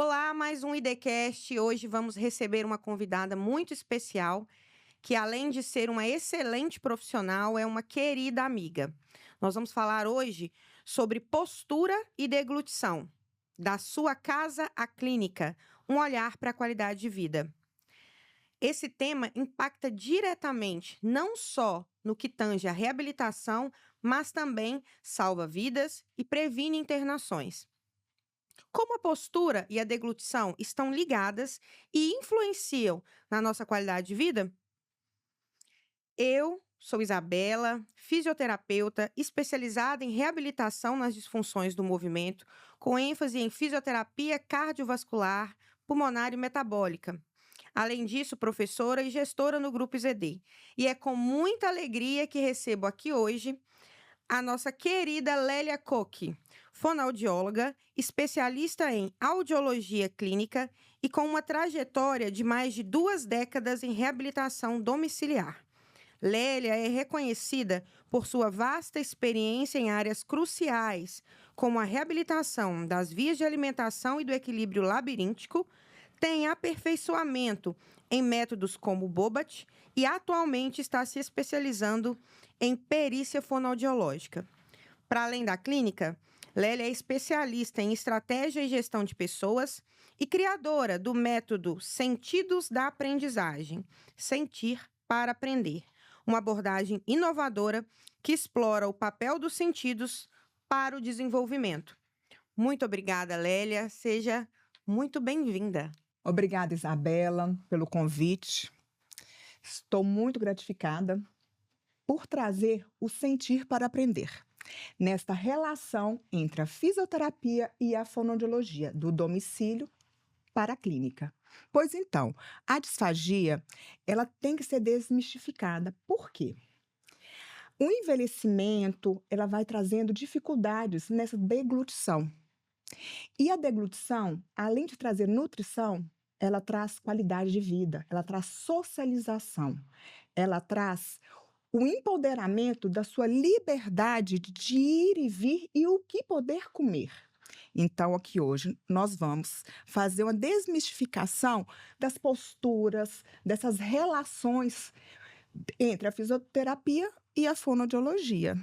Olá, mais um IDCast. Hoje vamos receber uma convidada muito especial, que além de ser uma excelente profissional, é uma querida amiga. Nós vamos falar hoje sobre postura e deglutição, da sua casa à clínica, um olhar para a qualidade de vida. Esse tema impacta diretamente não só no que tange a reabilitação, mas também salva vidas e previne internações. Como a postura e a deglutição estão ligadas e influenciam na nossa qualidade de vida? Eu sou Isabela, fisioterapeuta especializada em reabilitação nas disfunções do movimento, com ênfase em fisioterapia cardiovascular, pulmonar e metabólica. Além disso, professora e gestora no Grupo IZD. E é com muita alegria que recebo aqui hoje a nossa querida Lélia Koch, fonoaudióloga, especialista em audiologia clínica e com uma trajetória de mais de 2 décadas em reabilitação domiciliar. Lélia é reconhecida por sua vasta experiência em áreas cruciais, como a reabilitação das vias de alimentação e do equilíbrio labiríntico, tem aperfeiçoamento em métodos como o Bobat e atualmente está se especializando em perícia fonoaudiológica. Para além da clínica, Lélia é especialista em estratégia e gestão de pessoas e criadora do método Sentidos da Aprendizagem, Sentir para Aprender, uma abordagem inovadora que explora o papel dos sentidos para o desenvolvimento. Muito obrigada, Lélia. Seja muito bem-vinda. Obrigada, Isabela, pelo convite. Estou muito gratificada por trazer o sentir para aprender, nesta relação entre a fisioterapia e a fonoaudiologia, do domicílio para a clínica. Pois então, a disfagia, ela tem que ser desmistificada. Por quê? O envelhecimento, ela vai trazendo dificuldades nessa deglutição. E a deglutição, além de trazer nutrição, ela traz qualidade de vida, ela traz socialização, ela traz o empoderamento da sua liberdade de ir e vir e o que poder comer. Então, aqui hoje, nós vamos fazer uma desmistificação das posturas, dessas relações entre a fisioterapia e a fonoaudiologia.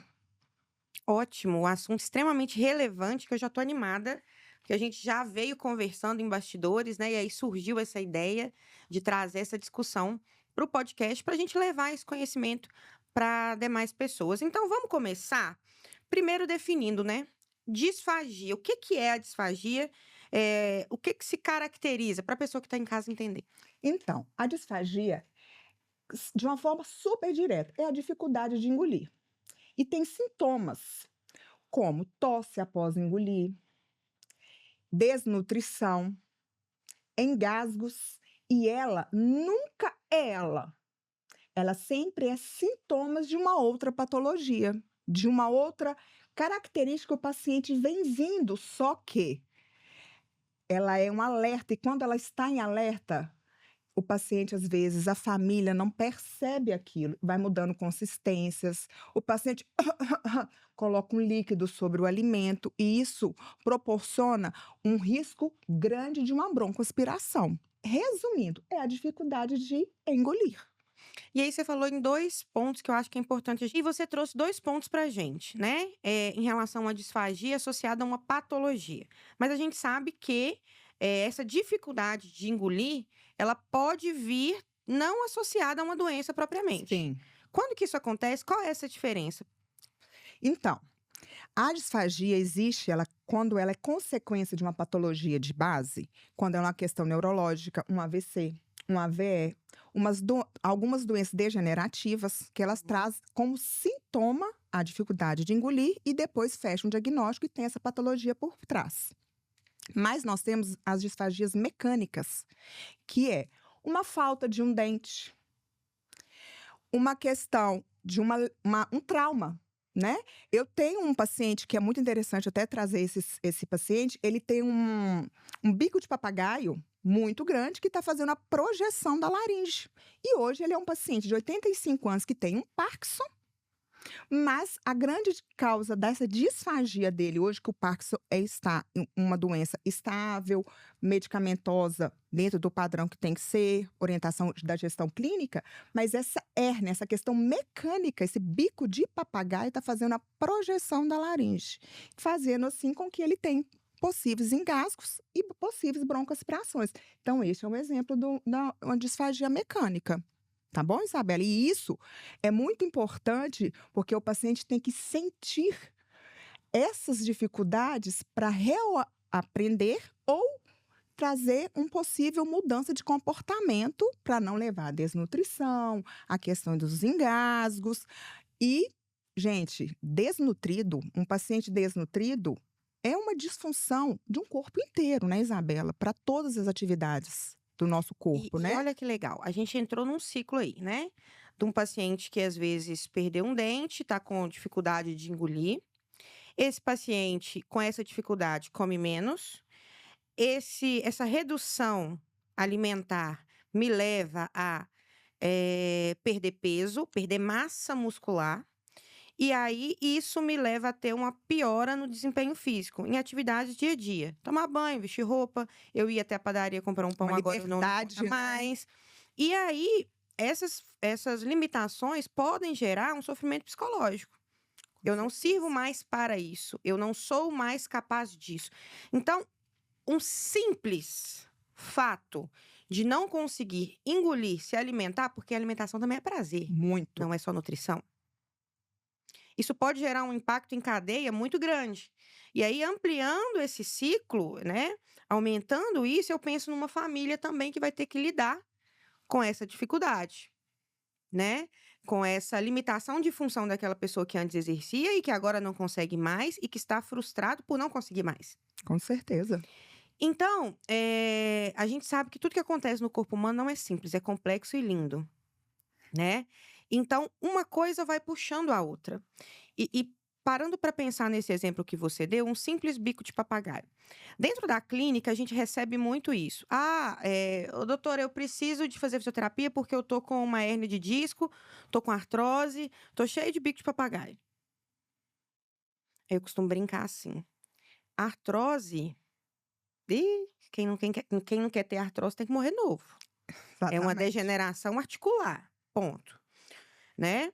Ótimo, um assunto extremamente relevante que eu já estou animada, porque a gente já veio conversando em bastidores, né? E aí surgiu essa ideia de trazer essa discussão para o podcast para a gente levar esse conhecimento para demais pessoas. Então vamos começar primeiro definindo, né? Disfagia. O que que é a disfagia? O que que se caracteriza para a pessoa que está em casa entender? Então, a disfagia, de uma forma super direta, é a dificuldade de engolir. E tem sintomas, como tosse após engolir, desnutrição, engasgos, e ela nunca é ela. Ela sempre é sintomas de uma outra patologia, de uma outra característica que o paciente vem vindo, só que ela é um alerta, e quando ela está em alerta, o paciente, às vezes, a família não percebe aquilo, vai mudando consistências, o paciente coloca um líquido sobre o alimento e isso proporciona um risco grande de uma broncoaspiração. Resumindo, é a dificuldade de engolir. E aí você falou em 2 pontos que eu acho que é importante, e você trouxe 2 pontos pra gente, né, em relação à disfagia associada a uma patologia. Mas a gente sabe que, essa dificuldade de engolir, ela pode vir não associada a uma doença propriamente. Sim. Quando que isso acontece? Qual é essa diferença? Então, a disfagia existe quando ela é consequência de uma patologia de base, quando é uma questão neurológica, um AVC, um AVE, algumas doenças degenerativas que elas trazem como sintoma a dificuldade de engolir e depois fecha um diagnóstico e tem essa patologia por trás. Mas nós temos as disfagias mecânicas, que é uma falta de um dente, uma questão de um trauma, né? Eu tenho um paciente que é muito interessante até trazer esse paciente, ele tem um bico de papagaio muito grande que está fazendo a projeção da laringe. E hoje ele é um paciente de 85 anos que tem um Parkinson Mas a grande causa dessa disfagia dele hoje, que o Parkinson está em uma doença estável, medicamentosa, dentro do padrão que tem que ser, orientação da gestão clínica, mas essa hérnia, essa questão mecânica, esse bico de papagaio está fazendo a projeção da laringe, fazendo assim com que ele tenha possíveis engasgos e possíveis broncoaspirações. Então, esse é um exemplo da uma disfagia mecânica. Tá bom, Isabela? E isso é muito importante, porque o paciente tem que sentir essas dificuldades para reaprender ou trazer uma possível mudança de comportamento para não levar à desnutrição, a questão dos engasgos. E, gente, desnutrido, um paciente desnutrido é uma disfunção de um corpo inteiro, né, Isabela? Para todas as atividades do nosso E, corpo, e né? olha que legal, a gente entrou num ciclo aí, né? De um paciente que às vezes perdeu um dente, está com dificuldade de engolir. Esse paciente com essa dificuldade come menos. Essa redução alimentar me leva a perder peso, perder massa muscular. E aí, isso me leva a ter uma piora no desempenho físico, em atividades dia a dia. Tomar banho, vestir roupa, eu ia até a padaria comprar um pão, Uma agora eu não ia liberdade, né? mais. E aí, essas limitações podem gerar um sofrimento psicológico. Eu não sirvo mais para isso, eu não sou mais capaz disso. Então, um simples fato de não conseguir engolir, se alimentar, porque a alimentação também é prazer, Muito. não é só nutrição. Isso pode gerar um impacto em cadeia muito grande. E aí, ampliando esse ciclo, né? Aumentando isso, eu penso numa família também que vai ter que lidar com essa dificuldade, né? Com essa limitação de função daquela pessoa que antes exercia e que agora não consegue mais e que está frustrado por não conseguir mais. Com certeza. Então, a gente sabe que tudo que acontece no corpo humano não é simples, é complexo e lindo, né? Então, uma coisa vai puxando a outra. E parando para pensar nesse exemplo que você deu, um simples bico de papagaio. Dentro da clínica, a gente recebe muito isso. Doutora, eu preciso de fazer fisioterapia porque eu tô com uma hérnia de disco, tô com artrose, tô cheio de bico de papagaio. Eu costumo brincar assim. Artrose, quem não quer ter artrose tem que morrer novo. É uma Exatamente. degeneração articular, ponto, né?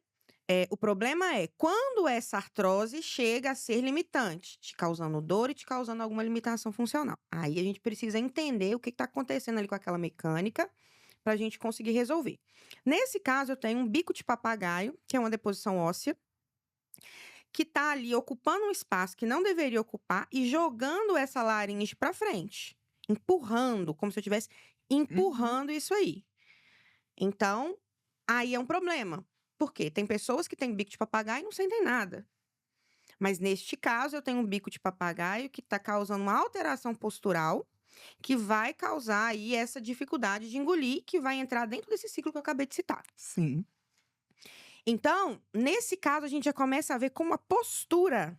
O problema é quando essa artrose chega a ser limitante, te causando dor e te causando alguma limitação funcional. Aí a gente precisa entender o que está acontecendo ali com aquela mecânica para a gente conseguir resolver. Nesse caso, eu tenho um bico de papagaio, que é uma deposição óssea, que está ali ocupando um espaço que não deveria ocupar e jogando essa laringe para frente, empurrando, como se eu estivesse empurrando isso aí. Então, aí é um problema. Por quê? Tem pessoas que têm bico de papagaio e não sentem nada. Mas neste caso, eu tenho um bico de papagaio que está causando uma alteração postural que vai causar aí essa dificuldade de engolir, que vai entrar dentro desse ciclo que eu acabei de citar. Sim. Então, nesse caso, a gente já começa a ver como a postura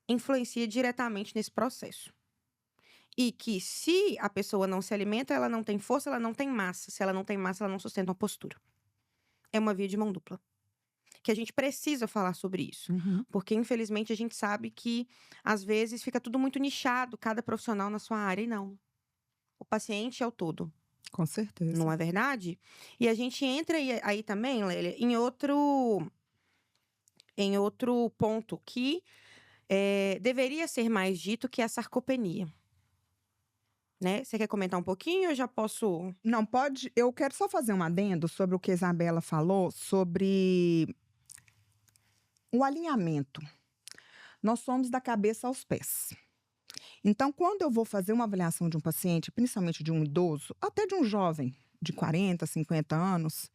influencia diretamente nesse processo. E que se a pessoa não se alimenta, ela não tem força, ela não tem massa. Se ela não tem massa, ela não sustenta uma postura. É uma via de mão dupla. Que a gente precisa falar sobre isso. Uhum. Porque, infelizmente, a gente sabe que, às vezes, fica tudo muito nichado, cada profissional na sua área, e não. O paciente é o todo, Com certeza. não é verdade? E a gente entra aí também, Lélia, em outro ponto que deveria ser mais dito, que é a sarcopenia. Né? Você quer comentar um pouquinho ou eu já posso... Não, pode. Eu quero só fazer um adendo sobre o que a Isabela falou sobre o alinhamento. Nós somos da cabeça aos pés. Então, quando eu vou fazer uma avaliação de um paciente, principalmente de um idoso, até de um jovem de 40, 50 anos,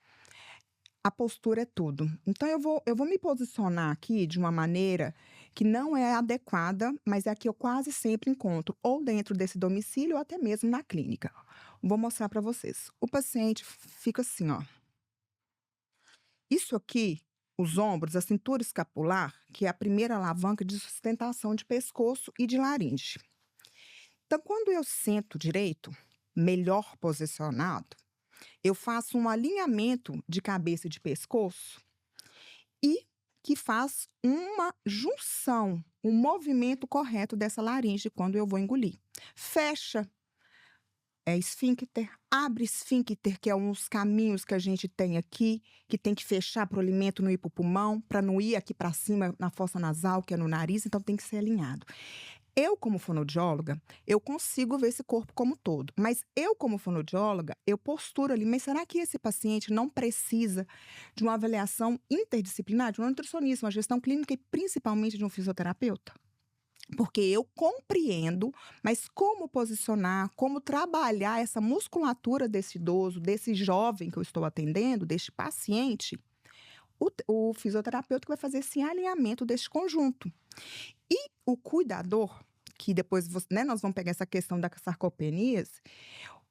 a postura é tudo. Então, eu vou me posicionar aqui de uma maneira que não é adequada, mas é a que eu quase sempre encontro, ou dentro desse domicílio, ou até mesmo na clínica. Vou mostrar para vocês. O paciente fica assim, ó. Isso aqui, os ombros, a cintura escapular, que é a primeira alavanca de sustentação de pescoço e de laringe. Então, quando eu sento direito, melhor posicionado, eu faço um alinhamento de cabeça e de pescoço e que faz uma junção, um movimento correto dessa laringe quando eu vou engolir. Fecha esfíncter, abre esfíncter, que é uns caminhos que a gente tem aqui, que tem que fechar para o alimento não ir para o pulmão, para não ir aqui para cima na fossa nasal, que é no nariz, então tem que ser alinhado. Eu, como fonoaudióloga, eu consigo ver esse corpo como todo, mas eu, como fonoaudióloga, eu posturo ali, mas será que esse paciente não precisa de uma avaliação interdisciplinar, de um nutricionista, uma gestão clínica e principalmente de um fisioterapeuta? Porque eu compreendo, mas como posicionar, como trabalhar essa musculatura desse idoso, desse jovem que eu estou atendendo, deste paciente, o fisioterapeuta que vai fazer esse alinhamento deste conjunto. E o cuidador, que depois nós vamos pegar essa questão das sarcopenias,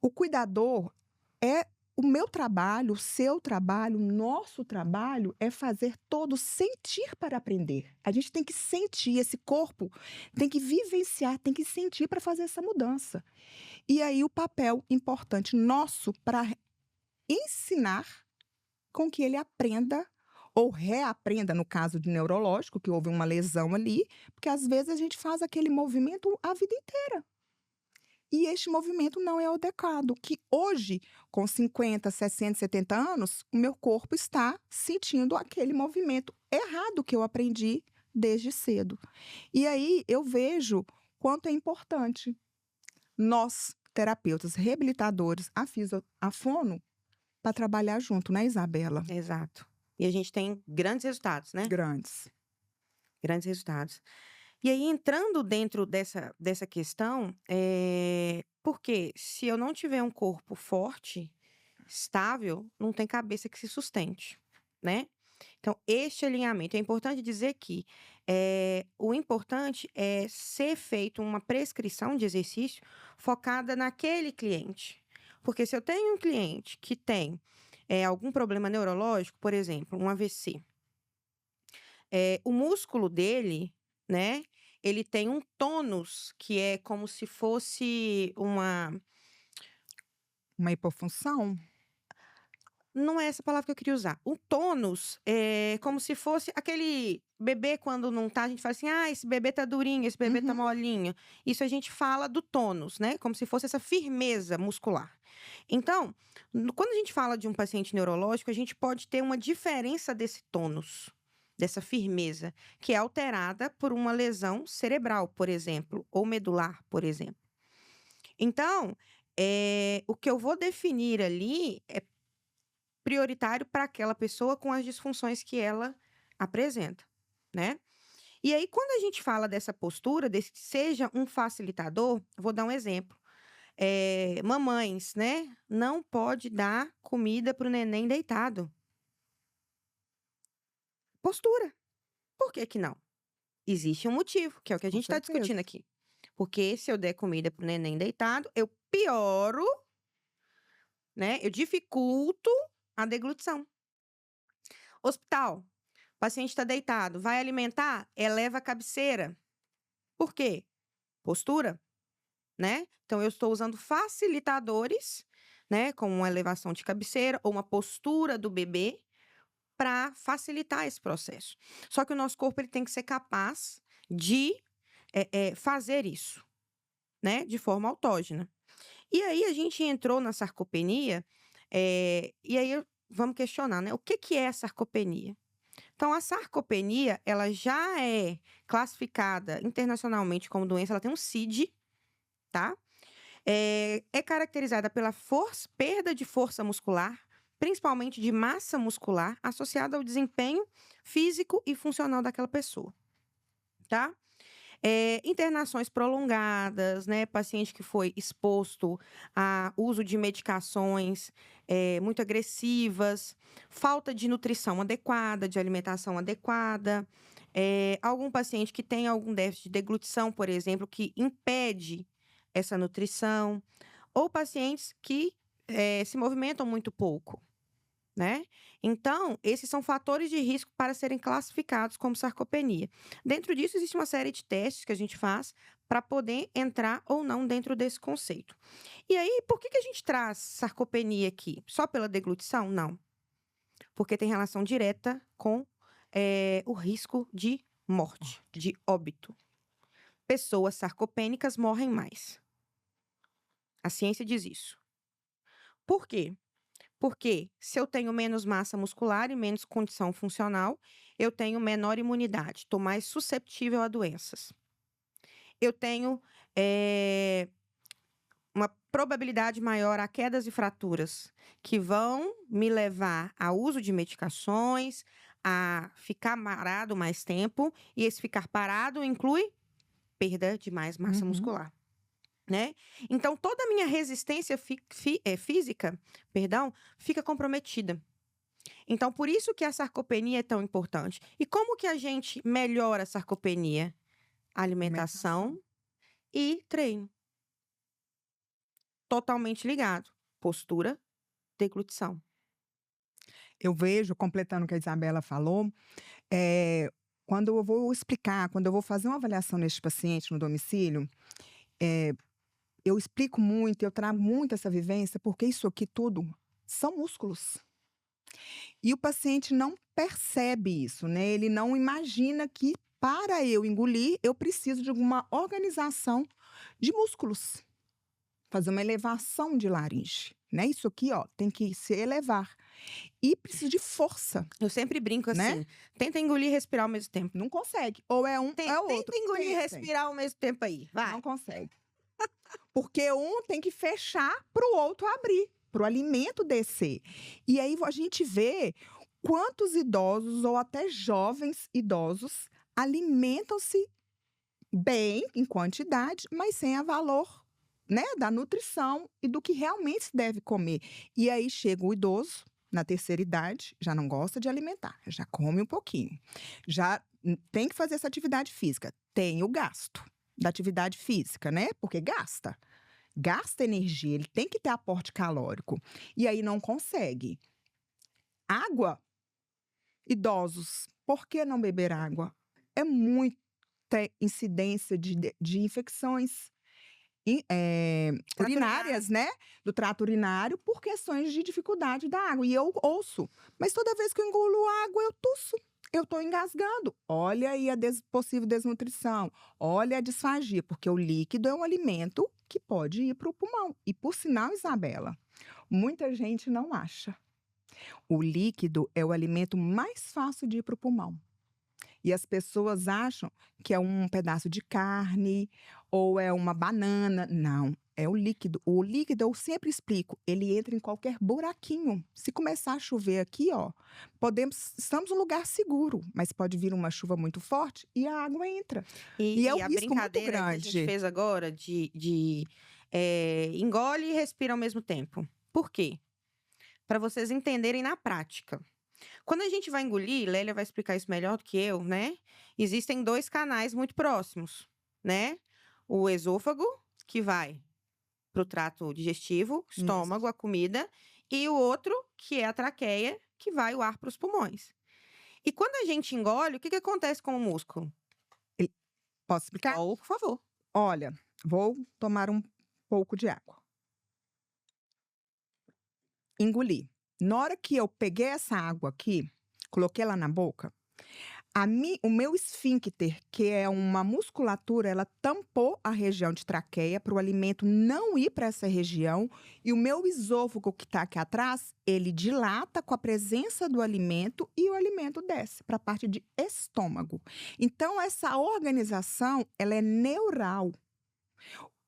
o cuidador é o meu trabalho, o seu trabalho, o nosso trabalho é fazer todos sentir para aprender. A gente tem que sentir, esse corpo tem que vivenciar, tem que sentir para fazer essa mudança. E aí o papel importante nosso para ensinar com que ele aprenda ou reaprenda, no caso de neurológico, que houve uma lesão ali, porque às vezes a gente faz aquele movimento a vida inteira. E este movimento não é adequado, que hoje, com 50, 60, 70 anos, o meu corpo está sentindo aquele movimento errado que eu aprendi desde cedo. E aí eu vejo quanto é importante nós, terapeutas, reabilitadores, a fono, para trabalhar junto, né, Isabela? Exato. E a gente tem grandes resultados, né? Grandes. Grandes resultados. E aí, entrando dentro dessa questão, porque se eu não tiver um corpo forte, estável, não tem cabeça que se sustente, né? Então, este alinhamento, é importante dizer que o importante é ser feito uma prescrição de exercício focada naquele cliente. Porque se eu tenho um cliente que tem algum problema neurológico, por exemplo, um AVC, o músculo dele, né? Ele tem um tônus que é como se fosse uma... Uma hipofunção? Não é essa palavra que eu queria usar. O tônus é como se fosse aquele bebê quando não tá, a gente fala assim, esse bebê tá durinho, esse bebê tá molinho. Isso a gente fala do tônus, né? Como se fosse essa firmeza muscular. Então, quando a gente fala de um paciente neurológico, a gente pode ter uma diferença desse tônus, dessa firmeza, que é alterada por uma lesão cerebral, por exemplo, ou medular, por exemplo. Então, o que eu vou definir ali é prioritário para aquela pessoa com as disfunções que ela apresenta, né? E aí, quando a gente fala dessa postura, desse que seja um facilitador, vou dar um exemplo. Mamães, né? Não pode dar comida para o neném deitado. Postura. Por que que não? Existe um motivo, que é o que a Com gente está certeza. discutindo aqui. Porque se eu der comida para o neném deitado, eu pioro, né? Eu dificulto a deglutição. Hospital. O paciente está deitado, vai alimentar, eleva a cabeceira. Por quê? Postura, né? Então, eu estou usando facilitadores, né? Como uma elevação de cabeceira ou uma postura do bebê para facilitar esse processo. Só que o nosso corpo ele tem que ser capaz de fazer isso, né? De forma autógena. E aí, a gente entrou na sarcopenia, e aí vamos questionar, né? O que é a sarcopenia? Então, a sarcopenia, ela já é classificada internacionalmente como doença, ela tem um CID, tá? É caracterizada pela perda de força muscular, principalmente de massa muscular, associada ao desempenho físico e funcional daquela pessoa, tá? Internações prolongadas, né? Paciente que foi exposto a uso de medicações muito agressivas, falta de nutrição adequada, de alimentação adequada, algum paciente que tem algum déficit de deglutição, por exemplo, que impede essa nutrição, ou pacientes que se movimentam muito pouco, né? Então, esses são fatores de risco para serem classificados como sarcopenia. Dentro disso, existe uma série de testes que a gente faz para poder entrar ou não dentro desse conceito. E aí, por que a gente traz sarcopenia aqui? Só pela deglutição? Não. Porque tem relação direta com o risco de morte, de óbito. Pessoas sarcopênicas morrem mais. A ciência diz isso. Por quê? Porque se eu tenho menos massa muscular e menos condição funcional, eu tenho menor imunidade, estou mais susceptível a doenças. Eu tenho uma probabilidade maior a quedas e fraturas, que vão me levar ao uso de medicações, a ficar parado mais tempo, e esse ficar parado inclui perda de mais massa muscular. Né? Então, toda a minha resistência física, fica comprometida. Então, por isso que a sarcopenia é tão importante. E como que a gente melhora a sarcopenia? Alimentação e treino. Totalmente ligado. Postura, deglutição. Eu vejo, completando o que a Isabela falou, quando eu vou explicar, quando eu vou fazer uma avaliação neste paciente no domicílio, eu explico muito, eu trago muito essa vivência, porque isso aqui tudo são músculos. E o paciente não percebe isso, né? Ele não imagina que para eu engolir, eu preciso de alguma organização de músculos. Fazer uma elevação de laringe, né? Isso aqui, ó, tem que se elevar. E precisa de força. Eu sempre brinco assim, né? Tenta engolir e respirar ao mesmo tempo. Não consegue. Ou é um, é o outro. Tenta engolir e respirar ao mesmo tempo aí, vai. Não consegue. Porque um tem que fechar para o outro abrir, para o alimento descer. E aí a gente vê quantos idosos ou até jovens idosos alimentam-se bem em quantidade, mas sem a valor, né, da nutrição e do que realmente se deve comer. E aí chega o idoso, na terceira idade, já não gosta de alimentar, já come um pouquinho. Já tem que fazer essa atividade física. Tem o gasto da atividade física, né? Porque gasta energia, ele tem que ter aporte calórico. E aí não consegue. Água, idosos, por que não beber água? É muita incidência de infecções urinárias, né? Do trato urinário, por questões de dificuldade da água. E eu ouço, mas toda vez que eu engulo água, eu tuço. Eu estou engasgando. Olha aí a possível desnutrição. Olha a disfagia, porque o líquido é um alimento que pode ir para o pulmão. E por sinal, Isabela, muita gente não acha. O líquido é o alimento mais fácil de ir para o pulmão. E as pessoas acham que é um pedaço de carne ou é uma banana. Não, é o líquido. O líquido, eu sempre explico, ele entra em qualquer buraquinho. Se começar a chover aqui, ó, estamos num lugar seguro, mas pode vir uma chuva muito forte e a água entra. E é um a risco muito brincadeira que a grande. gente fez agora de engole e respira ao mesmo tempo. Por quê? Para vocês entenderem na prática. Quando a gente vai engolir, Lélia vai explicar isso melhor do que eu, né? Existem 2 canais muito próximos, né? O esôfago, que vai para o trato digestivo, estômago, a comida, e o outro, que é a traqueia, que vai o ar para os pulmões. E quando a gente engole, o que acontece com o músculo? Posso explicar? Por favor. Olha, vou tomar um pouco de água. Engoli. Na hora que eu peguei essa água aqui, coloquei ela na boca, o meu esfíncter, que é uma musculatura, ela tampou a região de traqueia para o alimento não ir para essa região. E o meu esôfago, que está aqui atrás, ele dilata com a presença do alimento e o alimento desce para a parte de estômago. Então, essa organização, ela é neural.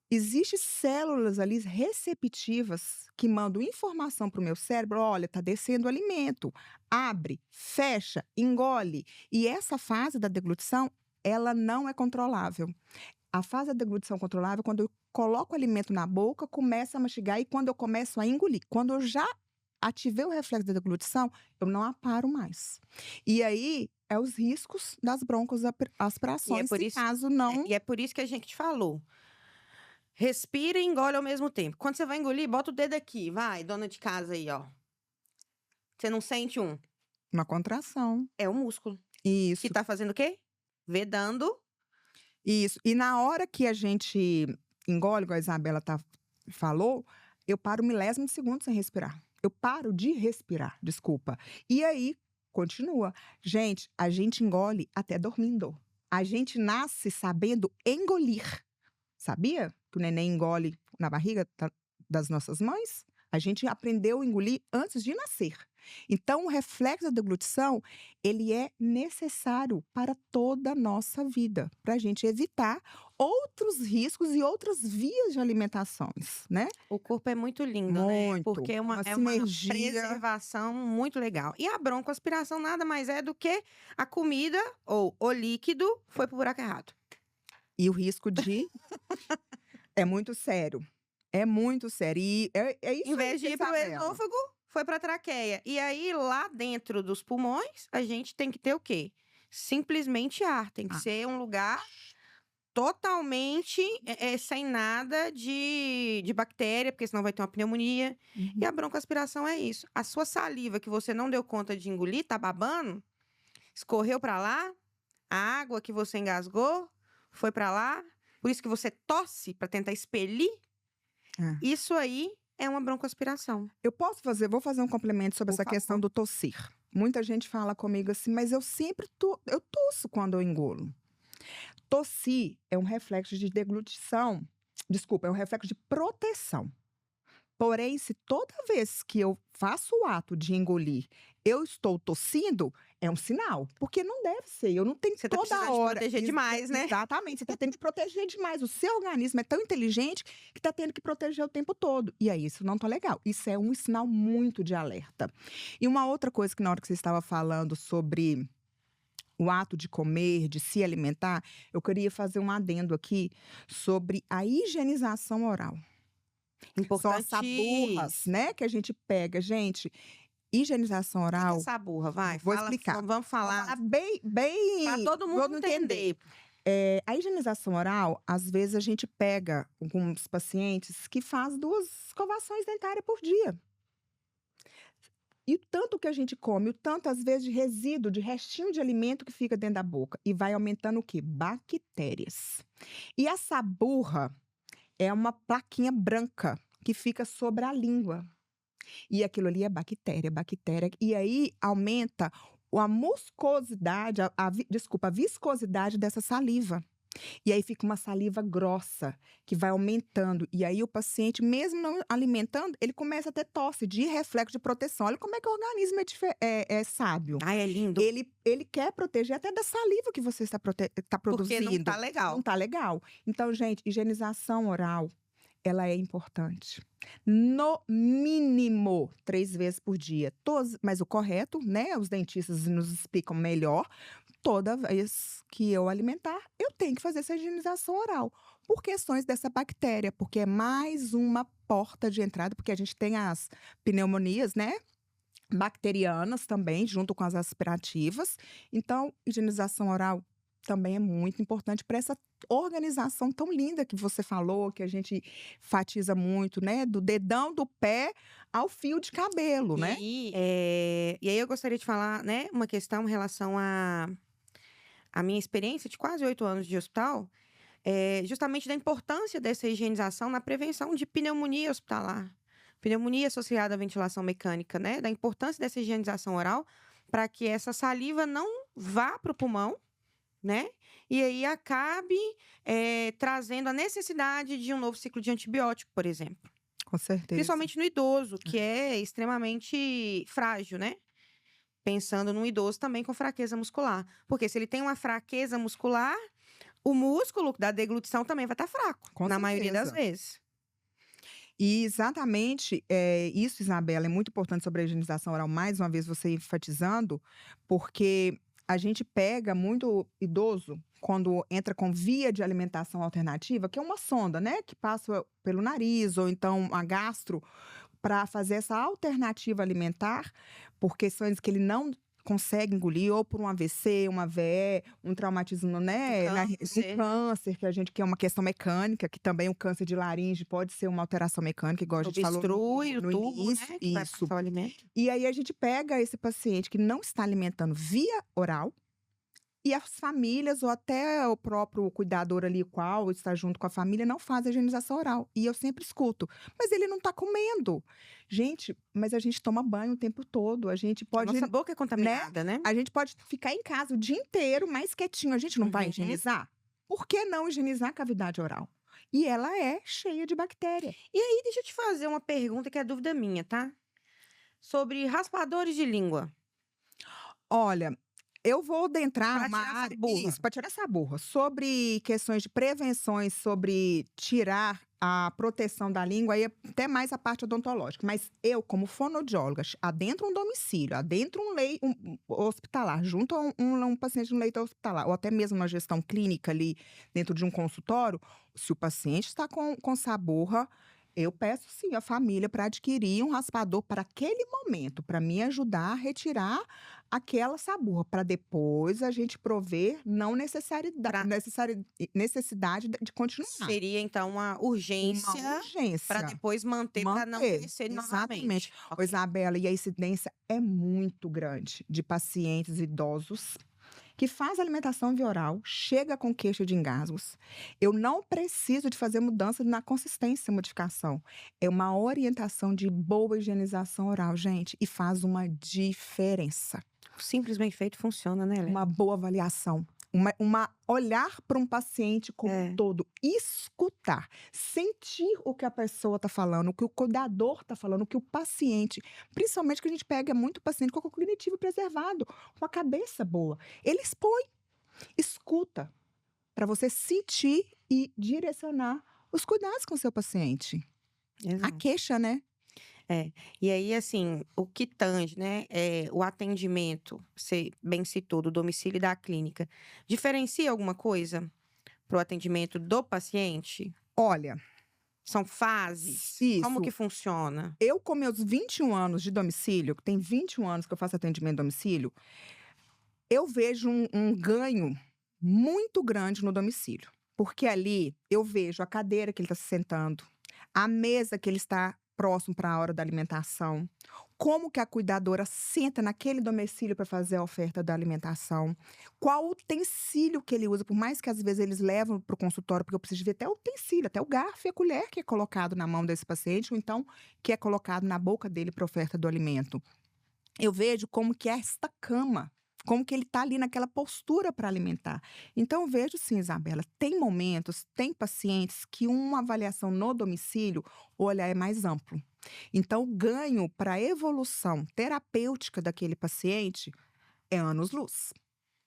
Existem células ali receptivas que mandam informação para o meu cérebro: olha, está descendo o alimento, abre, fecha, engole. E essa fase da deglutição, ela não é controlável. A fase da deglutição controlável é quando eu coloco o alimento na boca, começo a mastigar e quando eu começo a engolir. Quando eu já ativei o reflexo da deglutição, eu não aparo mais. E aí, é os riscos das broncoaspirações, caso não... E é por isso que a gente falou. Respira e engole ao mesmo tempo. Quando você vai engolir, bota o dedo aqui. Vai, dona de casa aí, ó. Você não sente uma contração. É o músculo. Isso. Que tá fazendo o quê? Vedando. Isso. E na hora que a gente engole, igual a Isabela falou, eu paro milésimo de segundo sem respirar. Eu paro de respirar, desculpa. E aí, Continua. Gente, a gente engole até dormindo. A gente nasce sabendo engolir. Sabia que o neném engole na barriga das nossas mães? A gente aprendeu a engolir antes de nascer. Então, o reflexo da deglutição, ele é necessário para toda a nossa vida, para a gente evitar outros riscos e outras vias de alimentações, né? O corpo é muito lindo, né? Muito. Porque é Uma uma sinergia. preservação muito legal. E a broncoaspiração nada mais é do que a comida ou o líquido foi pro buraco errado. E o risco de é muito sério. É muito sério. E é isso Em vez aí, de ir pro Isabela. esôfago, foi pra traqueia. E aí, lá dentro dos pulmões, a gente tem que ter o quê? Simplesmente ar. Tem que Ah. ser um lugar totalmente sem nada de bactéria, porque senão vai ter uma pneumonia. Uhum. E a broncoaspiração é isso. A sua saliva que você não deu conta de engolir, tá babando, escorreu pra lá, a água que você engasgou foi pra lá, por isso que você tosse pra tentar expelir, É. isso aí é uma broncoaspiração. Vou fazer um complemento sobre Por essa questão favor. do tossir. Muita gente fala comigo assim, mas eu sempre eu tosso quando eu engulo. Tossir é um reflexo de deglutição, desculpa, é um reflexo de proteção. Porém, se toda vez que eu faço o ato de engolir, eu estou tossindo, é um sinal. Porque não deve ser. Eu não tenho Você tá toda precisando de hora. proteger demais, né? Exatamente. Você está tendo que proteger demais. O seu organismo é tão inteligente que está tendo que proteger o tempo todo. E aí, isso não tá legal. Isso é um sinal muito de alerta. E uma outra coisa que na hora que você estava falando sobre o ato de comer, de se alimentar, eu queria fazer um adendo aqui sobre a higienização oral. São as Importante. saburras, né, que a gente pega. Gente, higienização O que oral, é essa burra? Vai, vou fala, explicar. vamos Vou falar falar bem pra todo mundo entender. A higienização oral, às vezes a gente pega alguns pacientes que faz 2 escovações dentárias por dia. E o tanto que a gente come, o tanto às vezes de resíduo, de restinho de alimento que fica dentro da boca e vai aumentando o quê? Bactérias. E a saburra é uma plaquinha branca que fica sobre a língua. E aquilo ali é bactéria. E aí aumenta a muscosidade, a viscosidade dessa saliva. E aí fica uma saliva grossa, que vai aumentando. E aí o paciente, mesmo não alimentando, ele começa a ter tosse de reflexo de proteção. Olha como é que o organismo é sábio. Ai, é lindo. Ele quer proteger até da saliva que você está produzindo. Porque não tá legal. Não tá legal. Então, gente, higienização oral, ela é importante. No mínimo 3 vezes por dia. Mas o correto, né? Os dentistas nos explicam melhor. Toda vez que eu alimentar, eu tenho que fazer essa higienização oral. Por questões dessa bactéria, porque é mais uma porta de entrada, porque a gente tem as pneumonias, né? Bacterianas também, junto com as aspirativas. Então, higienização oral também é muito importante para essa organização tão linda que você falou, que a gente enfatiza muito, né? Do dedão do pé ao fio de cabelo, né? E aí eu gostaria de falar, né, uma questão em relação à minha experiência de quase 8 anos de hospital, justamente da importância dessa higienização na prevenção de pneumonia hospitalar. Pneumonia associada à ventilação mecânica, né? Da importância dessa higienização oral para que essa saliva não vá para o pulmão, né? E aí acabe trazendo a necessidade de um novo ciclo de antibiótico, por exemplo. Com certeza. Principalmente no idoso, que é extremamente frágil, né? Pensando num idoso também com fraqueza muscular. Porque se ele tem uma fraqueza muscular, o músculo da deglutição também vai estar fraco, Com na maioria das certeza. vezes. E exatamente isso, Isabela, é muito importante sobre a higienização oral, mais uma vez você enfatizando, porque a gente pega muito idoso quando entra com via de alimentação alternativa, que é uma sonda, né? Que passa pelo nariz, ou então a gastro, para fazer essa alternativa alimentar, por questões que ele não consegue engolir, ou por um AVC, uma VE, um traumatismo, né? Câncer. Um câncer, que é uma questão mecânica, que também o câncer de laringe pode ser uma alteração mecânica, igual a gente falou Obstrui o no tubo, início. né? Que vai Isso. passar o alimento. E aí a gente pega esse paciente que não está alimentando via oral E as famílias ou até o próprio cuidador ali, qual está junto com a família, não faz a higienização oral. E eu sempre escuto: "Mas ele não está comendo". Gente, mas a gente toma banho o tempo todo, a gente A pode, nossa boca é né, contaminada, né? a gente pode ficar em casa o dia inteiro mais quietinho, a gente não vai Uhum. higienizar? Por que não higienizar a cavidade oral? E ela é cheia de bactéria. E aí, deixa eu te fazer uma pergunta que é dúvida minha, tá? Sobre raspadores de língua, Olha, eu vou adentrar para uma tirar essa área burra. isso, para tirar essa burra, sobre questões de prevenções, sobre tirar a proteção da língua, aí é até mais a parte odontológica, mas eu, como fonoaudióloga, adentro um domicílio, adentro um hospitalar, junto a um paciente no leito hospitalar, ou até mesmo na gestão clínica ali, dentro de um consultório, se o paciente está com saburra, eu peço sim à família para adquirir um raspador para aquele momento, para me ajudar a retirar aquela saburra, para depois a gente prover não Pra necessidade de continuar. Seria então uma Uma urgência para urgência. depois manter, para não Manter, crescer exatamente. novamente. Ô, Ok. Isabela, e a incidência é muito grande de pacientes idosos que faz alimentação via oral, chega com queixa de engasgos. Eu não preciso de fazer mudança na consistência, modificação. É uma orientação de boa higienização oral, gente, e faz uma diferença. Simples, bem feito, funciona, né, Lé? Uma boa avaliação, uma olhar para um paciente como um É. todo, escutar, sentir o que a pessoa está falando, o que o cuidador está falando, o que o paciente, principalmente que a gente pega muito paciente com o cognitivo preservado, com a cabeça boa. Ele expõe, escuta, para você sentir e direcionar os cuidados com o seu paciente. A Exato. queixa, né? É. E aí, assim, o que tange, né, o atendimento, você bem citou, do domicílio e da clínica, diferencia alguma coisa para o atendimento do paciente? Olha, São fases? Como que isso. funciona? Eu, com meus 21 anos de domicílio, que tem 21 anos que eu faço atendimento em domicílio, eu vejo um ganho muito grande no domicílio. Porque ali eu vejo a cadeira que ele está se sentando, a mesa que ele está próximo para a hora da alimentação, como que a cuidadora senta naquele domicílio para fazer a oferta da alimentação, qual utensílio que ele usa, por mais que às vezes eles levam para o consultório, porque eu preciso ver até o utensílio, até o garfo e a colher que é colocado na mão desse paciente, ou então que é colocado na boca dele para oferta do alimento. Eu vejo como que é esta cama, como que ele está ali naquela postura para alimentar. Então eu vejo sim, Isabela, tem momentos, tem pacientes que uma avaliação no domicílio, o olhar é mais amplo. Então o ganho para a evolução terapêutica daquele paciente é anos-luz,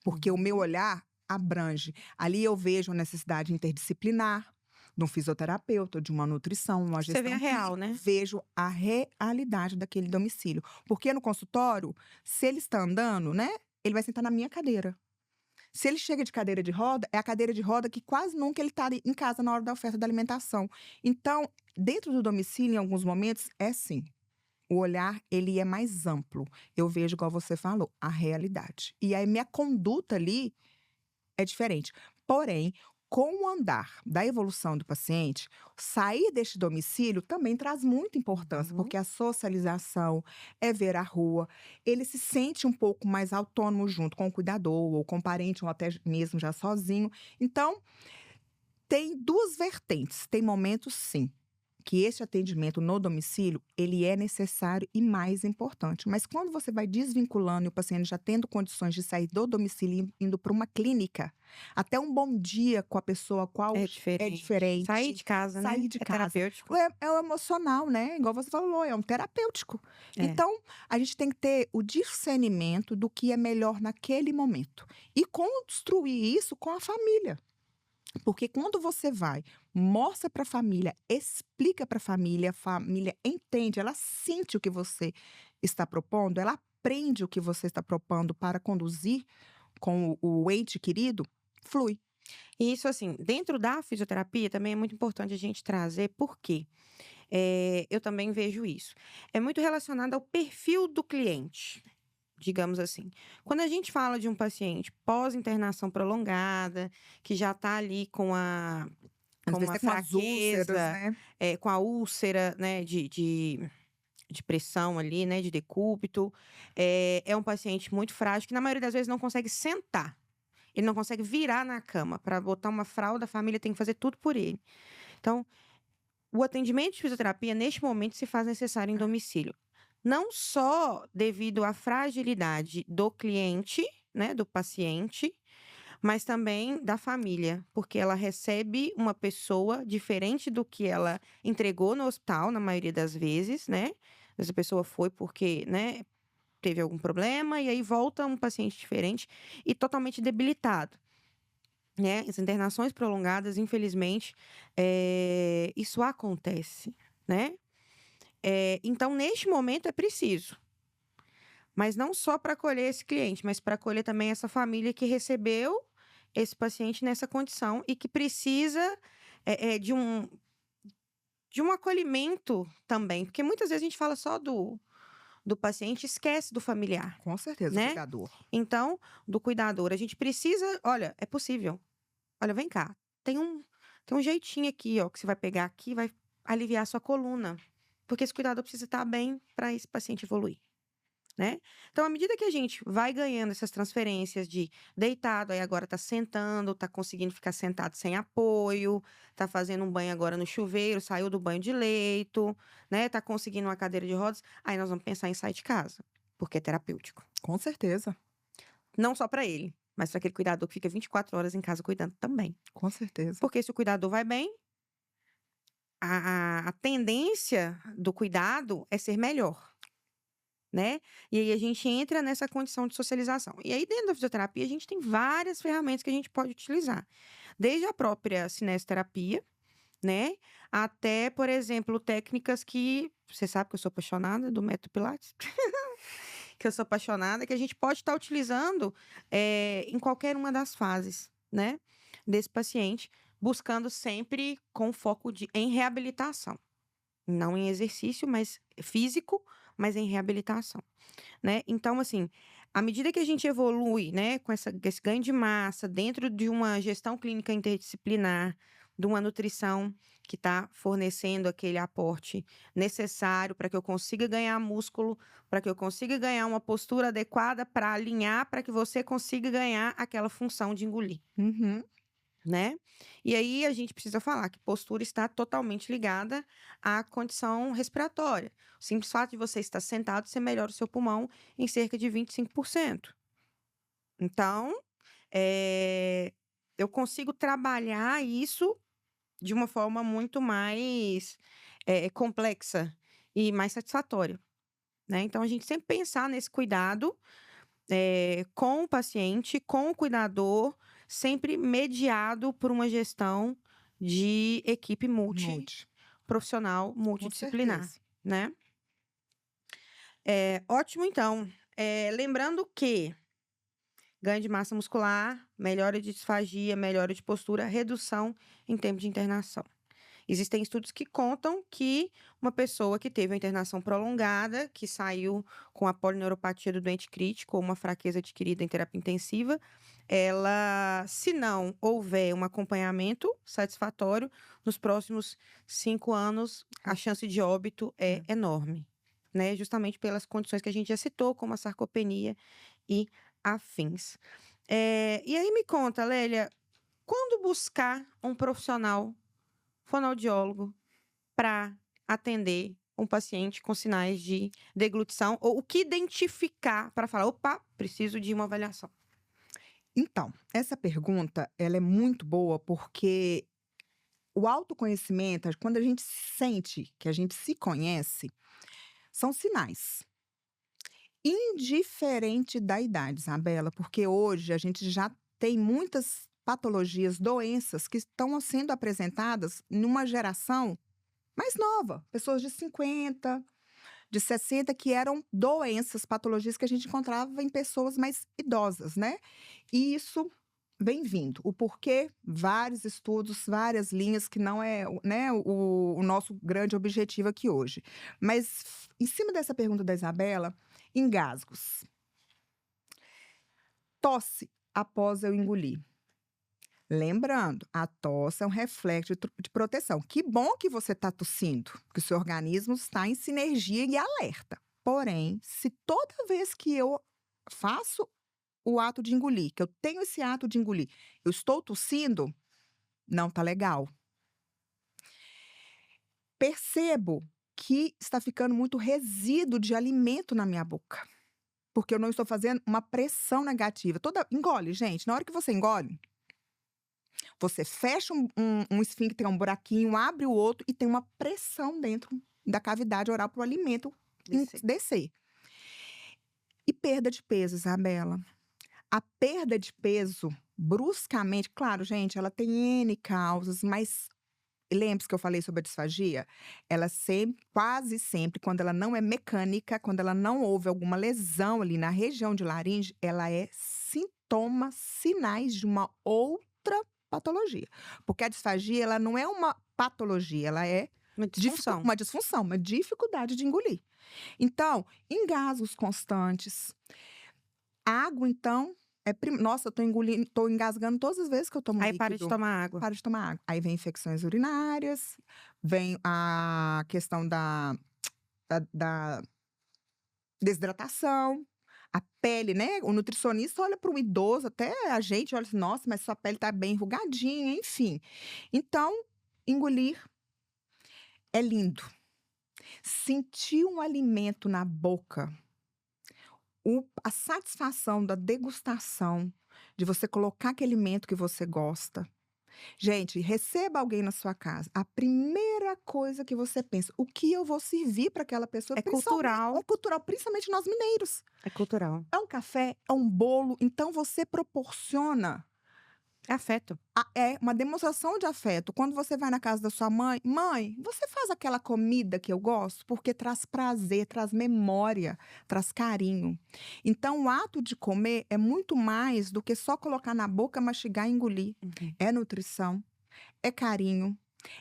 porque o meu Uhum. olhar abrange. Ali eu vejo a necessidade interdisciplinar, de um fisioterapeuta, de uma nutrição, uma Você vê a gestão real, clínica. né? Vejo a realidade daquele domicílio. Porque no consultório, se ele está andando, né, ele vai sentar na minha cadeira. Se ele chega de cadeira de roda, é a cadeira de roda que quase nunca ele está em casa na hora da oferta da alimentação. Então, dentro do domicílio, em alguns momentos, é sim. O olhar, ele é mais amplo. Eu vejo, igual você falou, a realidade. E aí, minha conduta ali é diferente. Porém, com o andar da evolução do paciente, sair deste domicílio também traz muita importância, Uhum. porque a socialização é ver a rua, ele se sente um pouco mais autônomo junto com o cuidador, ou com o parente, ou até mesmo já sozinho. Então, tem duas vertentes. Tem momentos, sim, que esse atendimento no domicílio, ele é necessário e mais importante. Mas quando você vai desvinculando e o paciente já tendo condições de sair do domicílio e indo para uma clínica, até um bom dia com a pessoa qual É é diferente. Sair diferente. de casa, né? Sair de É casa. terapêutico. É o emocional, né? Igual você falou, é um terapêutico. É. Então, a gente tem que ter o discernimento do que é melhor naquele momento. E construir isso com a família. Porque quando você vai, mostra para a família, explica para a família entende, ela sente o que você está propondo, ela aprende o que você está propondo para conduzir com o ente querido, flui. E isso, assim, dentro da fisioterapia também é muito importante a gente trazer, por quê? Eu também vejo isso. É muito relacionado ao perfil do cliente, digamos assim. Quando a gente fala de um paciente pós-internação prolongada, que já está ali com Às vezes uma até com as úlceras, fraqueza, né? com a úlcera, né, de pressão ali, né, de decúbito, é um paciente muito frágil que na maioria das vezes não consegue sentar. Ele não consegue virar na cama. Para botar uma fralda, a família tem que fazer tudo por ele. Então, o atendimento de fisioterapia, neste momento, se faz necessário em domicílio. Não só devido à fragilidade do cliente, né, do paciente, mas também da família, porque ela recebe uma pessoa diferente do que ela entregou no hospital, na maioria das vezes, né? Essa pessoa foi porque, né, teve algum problema, e aí volta um paciente diferente e totalmente debilitado. Né? As internações prolongadas, infelizmente, isso acontece, né? Então, neste momento, é preciso. Mas não só para acolher esse cliente, mas para acolher também essa família que recebeu esse paciente nessa condição e que precisa de um acolhimento também. Porque muitas vezes a gente fala só do paciente e esquece do familiar, Com certeza, o né? cuidador. Então, do cuidador, a gente precisa... Olha, é possível. Olha, vem cá. Tem um jeitinho aqui, ó, que você vai pegar aqui e vai aliviar a sua coluna. Porque esse cuidador precisa estar bem para esse paciente evoluir, né? Então, à medida que a gente vai ganhando essas transferências de deitado, aí agora tá sentando, tá conseguindo ficar sentado sem apoio, tá fazendo um banho agora no chuveiro, saiu do banho de leito, né? Tá conseguindo uma cadeira de rodas, aí nós vamos pensar em sair de casa, porque é terapêutico. Com certeza, Não só para ele, mas para aquele cuidador que fica 24 horas em casa cuidando também. com certeza. Porque se o cuidador vai bem, a tendência do cuidado é ser melhor, né? E aí a gente entra nessa condição de socialização. E aí dentro da fisioterapia a gente tem várias ferramentas que a gente pode utilizar. Desde a própria cinesioterapia, né? Até, por exemplo, técnicas que... Você sabe que eu sou apaixonada do método Pilates? Que eu sou apaixonada, que a gente pode estar utilizando em qualquer uma das fases, né? Desse paciente, buscando sempre com foco em reabilitação. Não em exercício, mas físico, mas em reabilitação, né? Então, assim, à medida que a gente evolui, né, com esse ganho de massa dentro de uma gestão clínica interdisciplinar, de uma nutrição que está fornecendo aquele aporte necessário para que eu consiga ganhar músculo, para que eu consiga ganhar uma postura adequada para alinhar, para que você consiga ganhar aquela função de engolir, Uhum. né? E aí a gente precisa falar que postura está totalmente ligada à condição respiratória. O simples fato de você estar sentado, você melhora o seu pulmão em cerca de 25%. Então, eu consigo trabalhar isso de uma forma muito mais complexa e mais satisfatória, né? Então, a gente sempre pensar nesse cuidado com o paciente, com o cuidador, sempre mediado por uma gestão de equipe multiprofissional, Com multidisciplinar, certeza. né? Ótimo, então. Lembrando que ganho de massa muscular, melhora de disfagia, melhora de postura, redução em tempo de internação. Existem estudos que contam que uma pessoa que teve uma internação prolongada, que saiu com a polineuropatia do doente crítico ou uma fraqueza adquirida em terapia intensiva, ela, se não houver um acompanhamento satisfatório, nos próximos 5 anos, a chance de óbito é enorme, né? Justamente pelas condições que a gente já citou, como a sarcopenia e afins. E aí me conta, Lélia, quando buscar um profissional fonoaudiólogo para atender um paciente com sinais de deglutição, ou o que identificar para falar, opa, preciso de uma avaliação? Então, essa pergunta, ela é muito boa, porque o autoconhecimento, quando a gente sente que a gente se conhece, são sinais. Indiferente da idade, Isabela, porque hoje a gente já tem muitas patologias, doenças que estão sendo apresentadas numa geração mais nova, pessoas de 50, de 60, que eram doenças, patologias que a gente encontrava em pessoas mais idosas, né? E isso vem vindo. O porquê, vários estudos, várias linhas, que não é, né, o nosso grande objetivo aqui hoje. Mas, em cima dessa pergunta da Isabela, engasgos. Tosse após eu engolir. Lembrando, a tosse é um reflexo de proteção. Que bom que você está tossindo, que o seu organismo está em sinergia e alerta. Porém, se toda vez que eu faço o ato de engolir, que eu tenho esse ato de engolir. Eu estou tossindo, não tá legal. Percebo que está ficando muito resíduo de alimento na minha boca, porque eu não estou fazendo uma pressão negativa. Engole, gente, na hora que você engole, você fecha um esfíncter, um buraquinho, abre o outro e tem uma pressão dentro da cavidade oral para o alimento descer. E perda de peso, Isabela. A perda de peso, bruscamente, claro, gente, ela tem N causas, mas lembre-se que eu falei sobre a disfagia? Ela sempre, quase sempre, quando ela não é mecânica, quando ela não houve alguma lesão ali na região de laringe, ela é sintoma, sinais de uma outra patologia. Porque a disfagia, ela não é uma patologia, ela é Uma disfunção. uma disfunção, uma dificuldade de engolir. Então, engasgos constantes. Água, então, nossa, eu tô engasgando todas as vezes que eu tomo Aí líquido. para de tomar água. Para de tomar água. Aí vem infecções urinárias, vem a questão da desidratação, a pele, né? O nutricionista olha para o idoso, até a gente olha assim, nossa, mas sua pele tá bem enrugadinha, enfim. Então, engolir é lindo. Sentir um alimento na boca, a satisfação da degustação, de você colocar aquele alimento que você gosta. Gente, receba alguém na sua casa. A primeira coisa que você pensa, o que eu vou servir para aquela pessoa? É cultural. É cultural, principalmente nós mineiros. É cultural. É um café, é um bolo. Então, você proporciona. É afeto. É uma demonstração de afeto. Quando você vai na casa da sua mãe, mãe, você faz aquela comida que eu gosto? Porque traz prazer, traz memória, traz carinho. Então, o ato de comer é muito mais do que só colocar na boca, mastigar e engolir. É nutrição, é carinho,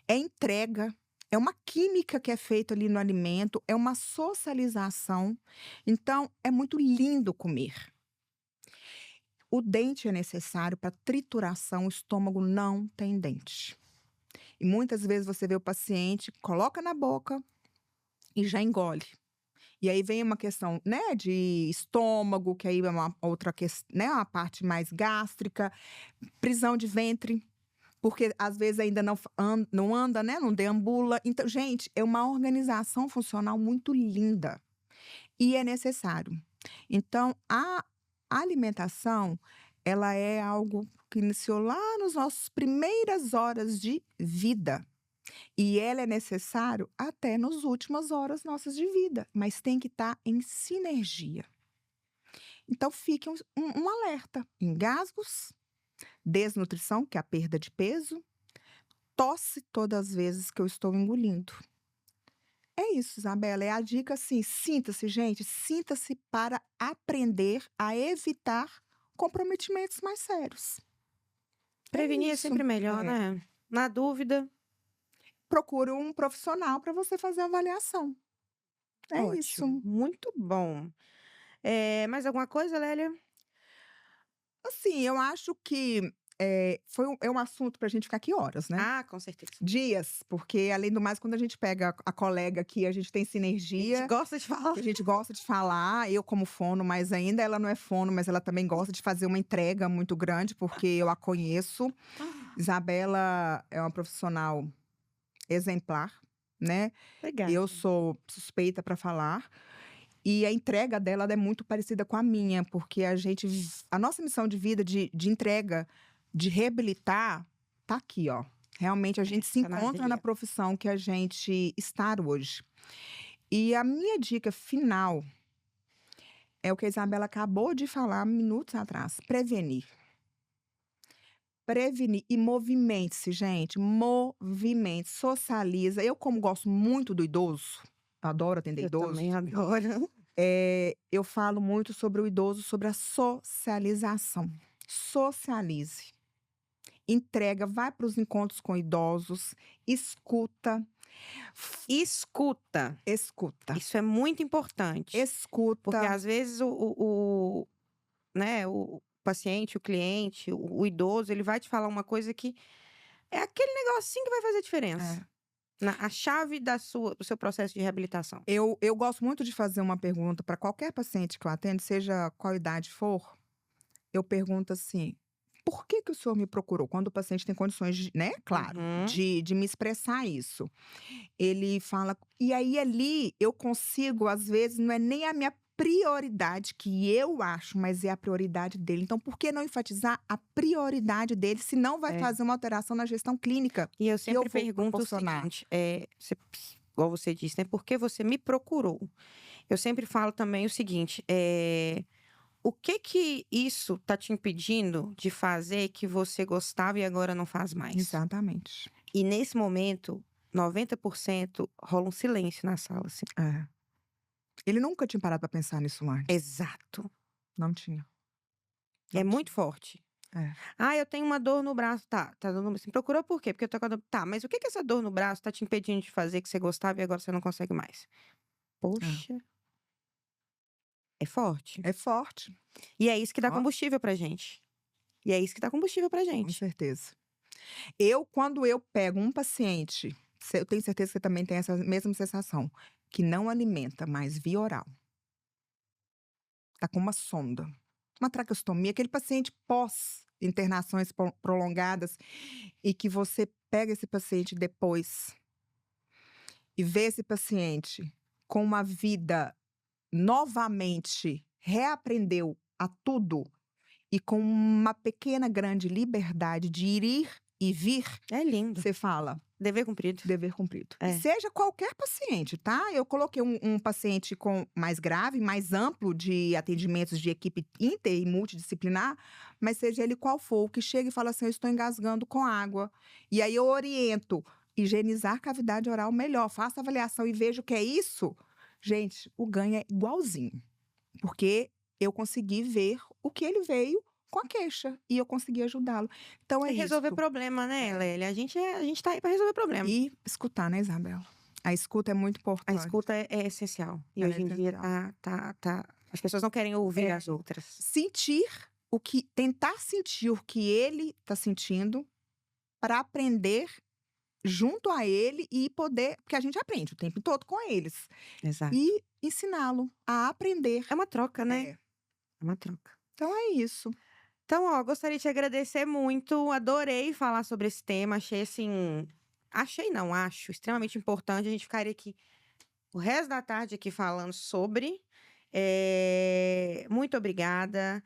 é entrega, é uma química que é feita ali no alimento, é uma socialização. Então, é muito lindo comer. O dente é necessário para trituração, o estômago não tem dente. E muitas vezes você vê o paciente, coloca na boca e já engole. E aí vem uma questão, né, de estômago, que aí é uma outra questão, né, uma parte mais gástrica, prisão de ventre, porque às vezes ainda não anda, né, não deambula. Então, gente, é uma organização funcional muito linda e é necessário. Então, a alimentação, ela é algo que iniciou lá nas nossas primeiras horas de vida. E ela é necessário até nas últimas horas nossas de vida, mas tem que estar em sinergia. Então, fique um alerta: engasgos, desnutrição, que é a perda de peso, tosse todas as vezes que eu estou engolindo. É isso, Isabela, é a dica assim, sinta-se, gente, sinta-se para aprender a evitar comprometimentos mais sérios. Prevenir é isso. sempre melhor, né? Na dúvida, Procure um profissional para você fazer a avaliação. É ótimo. isso. Muito bom. Mais alguma coisa, Lélia? Assim, eu acho que é um assunto para a gente ficar aqui horas, né? Ah, com certeza. Dias, porque além do mais, quando a gente pega a colega aqui, a gente tem A sinergia. gente gosta de falar. A gente gosta de falar, eu como fono, mas ainda ela não é fono, mas ela também gosta de fazer uma entrega muito grande, porque eu a conheço. Isabela é uma profissional exemplar, né? Legal. Eu sou suspeita para falar. E a entrega dela é muito parecida com a minha, porque a nossa missão de vida de entrega, de reabilitar, tá aqui, ó. Realmente a gente se encontra na profissão que a gente está hoje. E a minha dica final é o que a Isabela acabou de falar minutos atrás: prevenir. Prevenir e movimente-se, gente. Movimente, socializa. Eu, como gosto muito do idoso, adoro atender idoso. Eu também adoro. Eu falo muito sobre o idoso, sobre a socialização. Socialize. Entrega, vai para os encontros com idosos, escuta. Escuta. Escuta. Isso é muito importante. Escuta. Porque às vezes o paciente, o cliente, o idoso, ele vai te falar uma coisa que é aquele negocinho que vai fazer diferença. A chave do seu processo de reabilitação. Eu gosto muito de fazer uma pergunta para qualquer paciente que eu atendo, seja qual idade for. eu pergunto assim: "Por que que o senhor me procurou?", quando o paciente tem condições de, né, claro, Uhum. de me expressar isso. Ele fala e aí ali eu consigo, às vezes, não é nem a minha prioridade que eu acho, mas é a prioridade dele. Então por que não enfatizar a prioridade dele, se não vai É. fazer uma alteração na gestão clínica E eu que eu sempre vou pergunto o proporcionar? seguinte, igual você disse, né, por que você me procurou? Eu sempre falo também o seguinte, o que que isso tá te impedindo de fazer que você gostava e agora não faz mais? Exatamente. E nesse momento, 90% rola um silêncio na sala, assim. É. Ele nunca tinha parado para pensar nisso antes. Exato. Não tinha, É não muito tinha. forte. É. "Ah, eu tenho uma dor no braço", tá dando você procurou por quê? "Porque eu tô com a dor", tá, mas o que que essa dor no braço tá te impedindo de fazer que você gostava e agora você não consegue mais? É. Poxa, é forte. É forte. E é isso que dá Ó, combustível pra gente. E é isso que dá combustível pra com gente. certeza. Quando eu pego um paciente, eu tenho certeza que você também tem essa mesma sensação, que não alimenta mais via oral, tá com uma sonda, uma traqueostomia, aquele paciente pós internações prolongadas, e que você pega esse paciente depois e vê esse paciente com uma vida novamente reaprendeu a tudo e com uma pequena grande liberdade de ir e vir, É lindo. você fala: Dever cumprido. "Dever cumprido". E É. seja qualquer paciente, tá. Eu coloquei um paciente com mais grave, mais amplo de atendimentos de equipe inter e multidisciplinar, mas seja ele qual for, o que chega e fala assim: "Eu estou engasgando com água". E aí eu oriento: higienizar cavidade oral melhor, faça avaliação e veja o que é isso. Gente, o ganho é igualzinho. Porque eu consegui ver o que ele veio com a queixa e eu consegui ajudá-lo. Então é É resolver isso. problema, né, É. Lélia? A gente tá aí pra resolver problema. E escutar, né, Isabela? A escuta é muito A importante. escuta é essencial. E Ela é hoje em dia essencial. as pessoas não querem ouvir É. as outras. Sentir tentar sentir o que ele está sentindo para aprender junto a ele e poder porque a gente aprende o tempo todo com eles. Exato. E ensiná-lo a aprender. É uma troca, né? É. É uma troca. Então é isso. Então, ó, gostaria de te agradecer muito, adorei falar sobre esse tema, achei assim achei não, acho extremamente importante, a gente ficaria aqui o resto da tarde aqui falando sobre. Muito obrigada.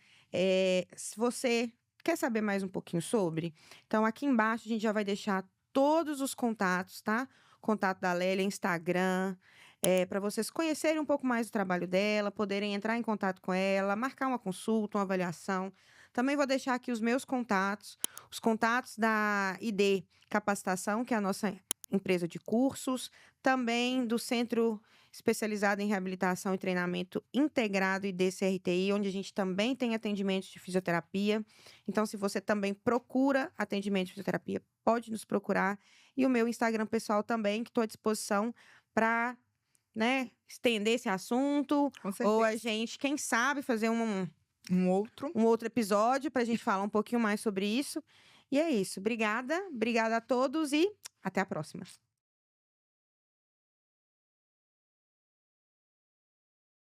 Se você quer saber mais um pouquinho sobre, então aqui embaixo a gente já vai deixar todos os contatos, tá? Contato da Lélia, Instagram, para vocês conhecerem um pouco mais do trabalho dela, poderem entrar em contato com ela, marcar uma consulta, uma avaliação. Também vou deixar aqui os meus contatos, os contatos da ID Capacitação, que é a nossa empresa de cursos, também do Centro Especializado em Reabilitação e Treinamento Integrado e DCRTI, onde a gente também tem atendimento de fisioterapia. Então, se você também procura atendimento de fisioterapia, pode nos procurar. E o meu Instagram pessoal também, que estou à disposição para, né, estender esse assunto, Com ou a certeza. gente, quem sabe, fazer Um outro. um outro episódio para a gente falar um pouquinho mais sobre isso. E é isso. Obrigada, obrigada a todos e até a próxima.